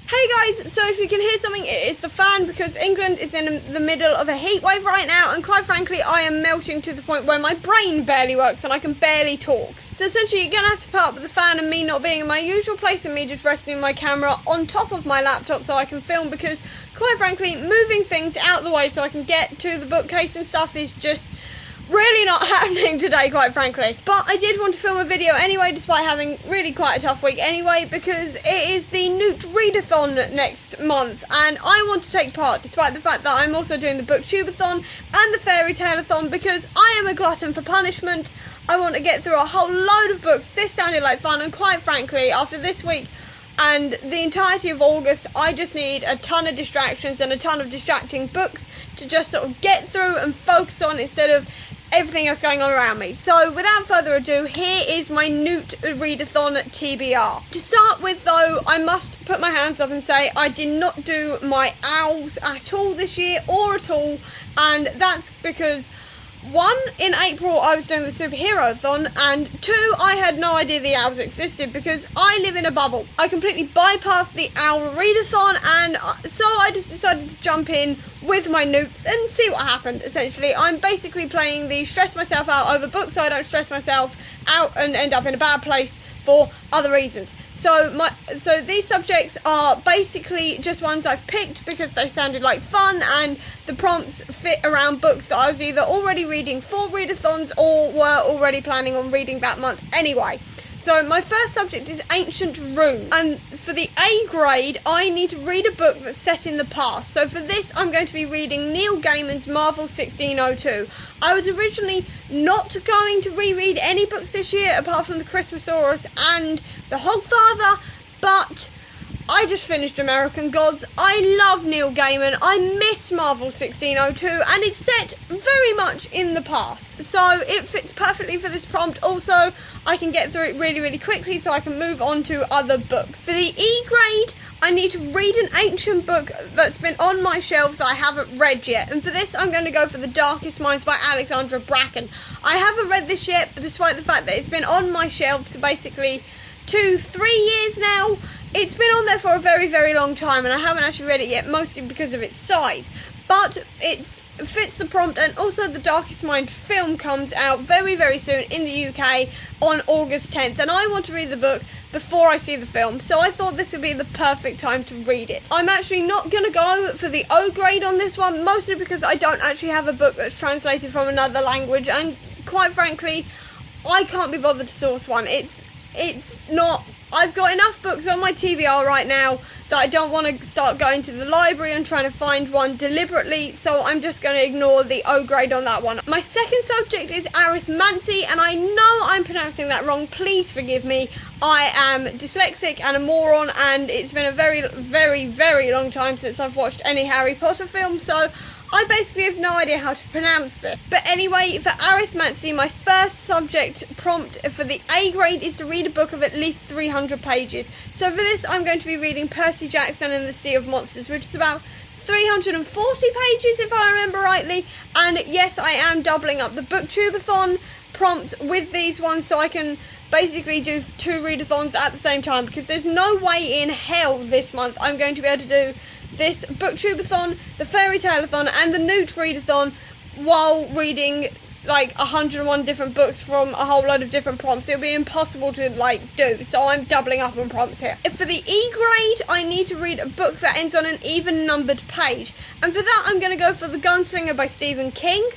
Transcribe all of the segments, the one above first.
Hey guys, so if you can hear something, it is the fan, because England is in the middle of a heat wave right now, and quite frankly I am melting to the point where my brain barely works and I can barely talk. So essentially you're going to have to put up with the fan and me not being in my usual place and me just resting my camera on top of my laptop so I can film, because quite frankly moving things out of the way so I can get to the bookcase and stuff is just really not happening today, quite frankly. But I did want to film a video anyway, despite having really quite a tough week anyway, because it is the NEWT Readathon next month and I want to take part, despite the fact that I'm also doing the booktubeathon and the fairy tale-a-thon, because I am a glutton for punishment. I want to get through a whole load of books. This sounded like fun, and quite frankly after this week and the entirety of August, I just need a ton of distractions and a ton of distracting books to just sort of get through and focus on, instead of everything else going on around me. So without further ado, here is my NEWT Readathon TBR. To start with though, I must put my hands up and say I did not do my owls at all this year, or at all, and that's because one, in April I was doing the superhero-a-thon, and two, I had no idea the owls existed because I live in a bubble. I completely bypassed the owl readathon, and so I just decided to jump in with my NEWTs and see what happened. Essentially I'm basically playing the stress myself out over books so I don't stress myself out and end up in a bad place for other reasons. So these subjects are basically just ones I've picked because they sounded like fun, and the prompts fit around books that I was either already reading for readathons or were already planning on reading that month anyway. So my first subject is ancient runes, and for the A grade I need to read a book that's set in the past. So for this I'm going to be reading Neil Gaiman's Marvel 1602. I was originally not going to reread any books this year apart from the Christmasaurus and the Hogfather, but I just finished American Gods. I love Neil Gaiman, I miss Marvel 1602, and it's set very much in the past, so it fits perfectly for this prompt. Also, I can get through it really quickly so I can move on to other books. For the E grade, I need to read an ancient book that's been on my shelves that I haven't read yet, and for this I'm going to go for The Darkest Minds by Alexandra Bracken. I haven't read this yet, but despite the fact that it's been on my shelves for basically 2-3 years now, it's been on there for a very long time and I haven't actually read it yet, mostly because of its size. But it fits the prompt, and also The Darkest Mind film comes out very soon in the UK on August 10th, and I want to read the book before I see the film, so I thought this would be the perfect time to read it. I'm actually not going to go for the O grade on this one, mostly because I don't actually have a book that's translated from another language, and quite frankly I can't be bothered to source one. It's not, I've got enough books on my TBR right now that I don't want to start going to the library and trying to find one deliberately, so I'm just going to ignore the O grade on that one. My second subject is arithmancy, and I know I'm pronouncing that wrong, please forgive me. I am dyslexic and a moron, and it's been a very long time since I've watched any Harry Potter film, so I basically have no idea how to pronounce this. But anyway, for arithmancy, my first subject prompt for the A grade is to read a book of at least 300 pages. So for this I'm going to be reading Percy Jackson and the Sea of Monsters, which is about 340 pages if I remember rightly. And yes, I am doubling up the booktubeathon prompt with these ones so I can basically do 2 readathons at the same time, because there's no way in hell this month I'm going to be able to do this booktubeathon, the fairy tale-a-thon and the NEWT Readathon while reading like 101 different books from a whole load of different prompts. It'll be impossible to do, so I'm doubling up on prompts here. For the E grade, I need to read a book that ends on an even numbered page, and for that I'm going to go for The Gunslinger by Stephen King.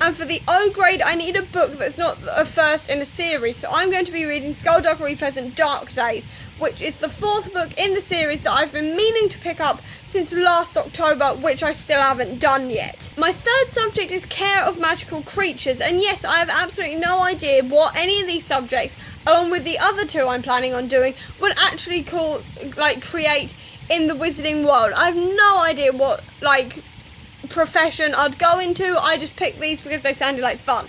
And for the O grade, I need a book that's not a first in a series, so I'm going to be reading Skullduggery Pleasant Dark Days, which is the 4th book in the series that I've been meaning to pick up since last October, which I still haven't done yet. My third subject is Care of Magical Creatures, and yes, I have absolutely no idea what any of these subjects, along with the other 2 I'm planning on doing, would actually create in the wizarding world. I have no idea what profession I'd go into. I just picked these because they sounded like fun.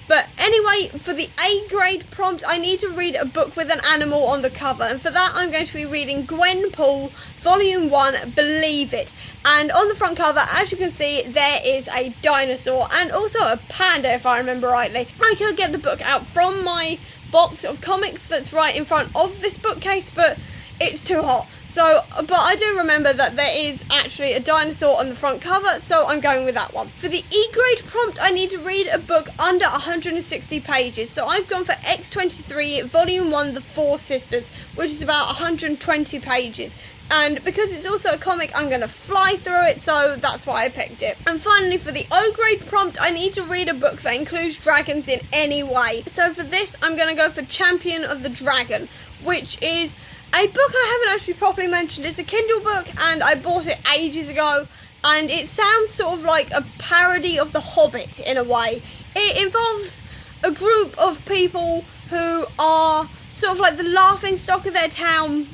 But anyway, for the A grade prompt, I need to read a book with an animal on the cover, and for that I'm going to be reading Gwenpool Volume 1, Believe It. And on the front cover, as you can see, there is a dinosaur and also a panda if I remember rightly. I could get the book out from my box of comics that's right in front of this bookcase, but it's too hot. So, but I do remember that there is actually a dinosaur on the front cover, so I'm going with that one. For the E-grade prompt, I need to read a book under 160 pages. So I've gone for X23 Volume 1, The Four Sisters, which is about 120 pages. And because it's also a comic, I'm going to fly through it, so that's why I picked it. And finally, for the O-grade prompt, I need to read a book that includes dragons in any way. So for this, I'm going to go for Champion of the Dragon, which is a book I haven't actually properly mentioned. It's a Kindle book, and I bought it ages ago, and it sounds sort of like a parody of The Hobbit in a way. It involves a group of people who are sort of like the laughing stock of their town,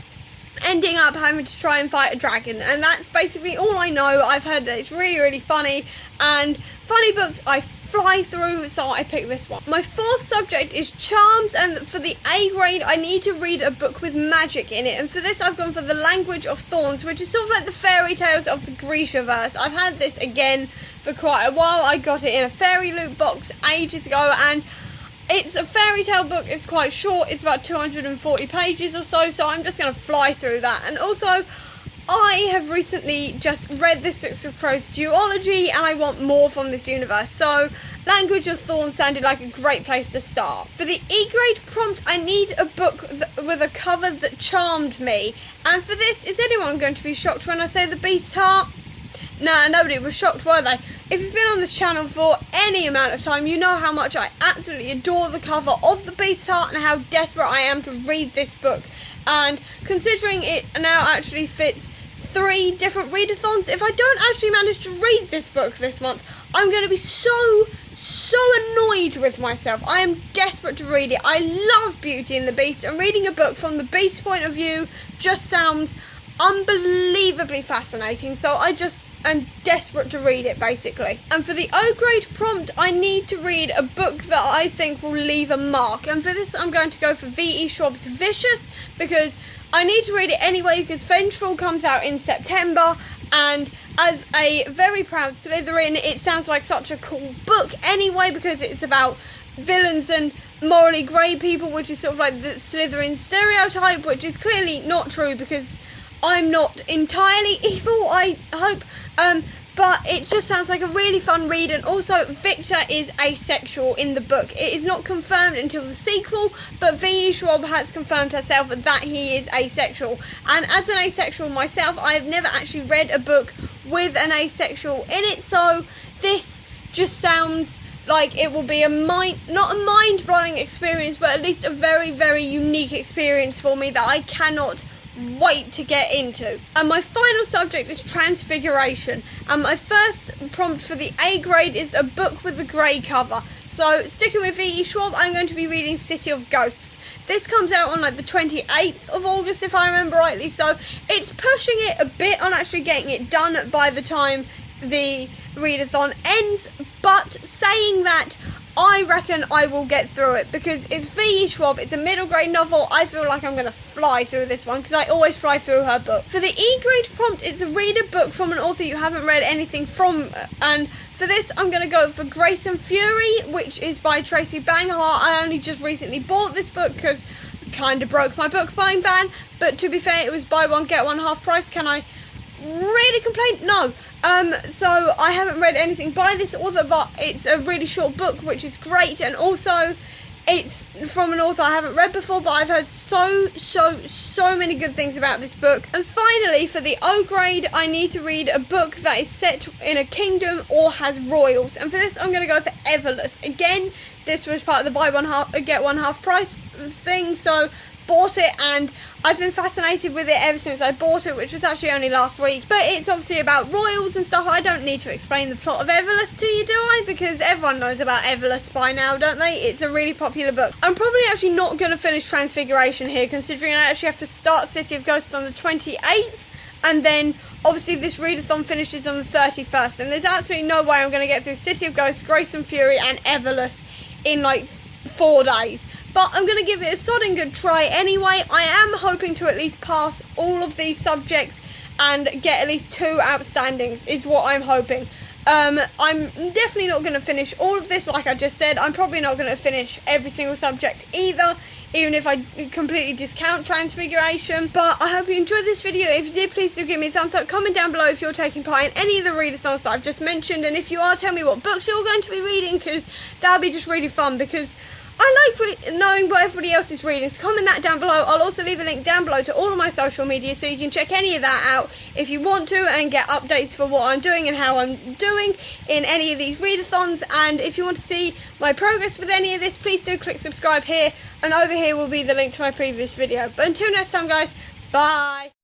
ending up having to try and fight a dragon, and that's basically all I know. I've heard that it's really, really funny, and funny books I fly through, so I picked this one. My fourth subject is charms, and for the A grade I need to read a book with magic in it, and for this I've gone for The Language of Thorns, which is sort of like the fairy tales of the Grishaverse. I've had this again for quite a while. I got it in a fairy loot box ages ago, and it's a fairy tale book. It's quite short, it's about 240 pages or so, so I'm just going to fly through that. And also, I have recently just read The Six of Crows duology, and I want more from this universe, so Language of Thorns sounded like a great place to start. For the E-grade prompt, I need a book with a cover that charmed me, and for this, is anyone going to be shocked when I say The Beast Heart? Nah, nobody was shocked, were they? If you've been on this channel for any amount of time, you know how much I absolutely adore the cover of The Beast Heart and how desperate I am to read this book. And considering it now actually fits 3 different readathons, if I don't actually manage to read this book this month, I'm going to be so annoyed with myself. I am desperate to read it. I love Beauty and the Beast, and reading a book from the Beast's point of view just sounds unbelievably fascinating, so I'm desperate to read it, basically. And for the O-grade prompt, I need to read a book that I think will leave a mark. And for this, I'm going to go for V.E. Schwab's Vicious, because I need to read it anyway, because Vengeful comes out in September, and as a very proud Slytherin, it sounds like such a cool book anyway, because it's about villains and morally grey people, which is sort of like the Slytherin stereotype, which is clearly not true, because I'm not entirely evil, I hope, but it just sounds like a really fun read. And also, Victor is asexual in the book. It is not confirmed until the sequel, but V.E. Schwab has confirmed herself that he is asexual. And as an asexual myself, I have never actually read a book with an asexual in it, so this just sounds like it will be not a mind-blowing experience, but at least a very, very unique experience for me that I cannot wait to get into. And my final subject is Transfiguration, and my first prompt for the A grade is a book with a grey cover. So sticking with V.E. Schwab, I'm going to be reading City of Ghosts. This comes out on like the 28th of August if I remember rightly, so it's pushing it a bit on actually getting it done by the time the readathon ends, but saying that, I reckon I will get through it, because it's V.E. Schwab, it's a middle grade novel. I feel like I'm going to fly through this one, because I always fly through her book. For the E-grade prompt, it's a read a book from an author you haven't read anything from, and for this I'm going to go for Grace and Fury, which is by Tracy Banghart. I only just recently bought this book, because I kind of broke my book buying ban, but to be fair, it was buy one get one half price. Can I really complain? No. So I haven't read anything by this author, but it's a really short book, which is great, and also it's from an author I haven't read before, but I've heard so many good things about this book. And finally, for the O grade, I need to read a book that is set in a kingdom or has royals, and for this I'm going to go for Everless. Again, this was part of the buy one half get one half price thing, so bought it, and I've been fascinated with it ever since I bought it, which was actually only last week. But it's obviously about royals and stuff. I don't need to explain the plot of Everless to you, do I? Because everyone knows about Everless by now, don't they? It's a really popular book. I'm probably actually not going to finish Transfiguration here, considering I actually have to start City of Ghosts on the 28th, and then obviously this readathon finishes on the 31st, and there's absolutely no way I'm going to get through City of Ghosts, Grace and Fury and Everless in like 4 days. But I'm going to give it a sodding good try anyway. I am hoping to at least pass all of these subjects and get at least 2 outstandings is what I'm hoping. I'm definitely not going to finish all of this, like I just said. I'm probably not going to finish every single subject either, even if I completely discount Transfiguration. But I hope you enjoyed this video. If you did, please do give me a thumbs up. Comment down below if you're taking part in any of the readathons that I've just mentioned, and if you are, tell me what books you're going to be reading, because that would be just really fun, because I like knowing what everybody else is reading. So comment that down below. I'll also leave a link down below to all of my social media, so you can check any of that out if you want to, and get updates for what I'm doing and how I'm doing in any of these readathons. And if you want to see my progress with any of this, please do click subscribe here, and over here will be the link to my previous video. But until next time, guys, bye.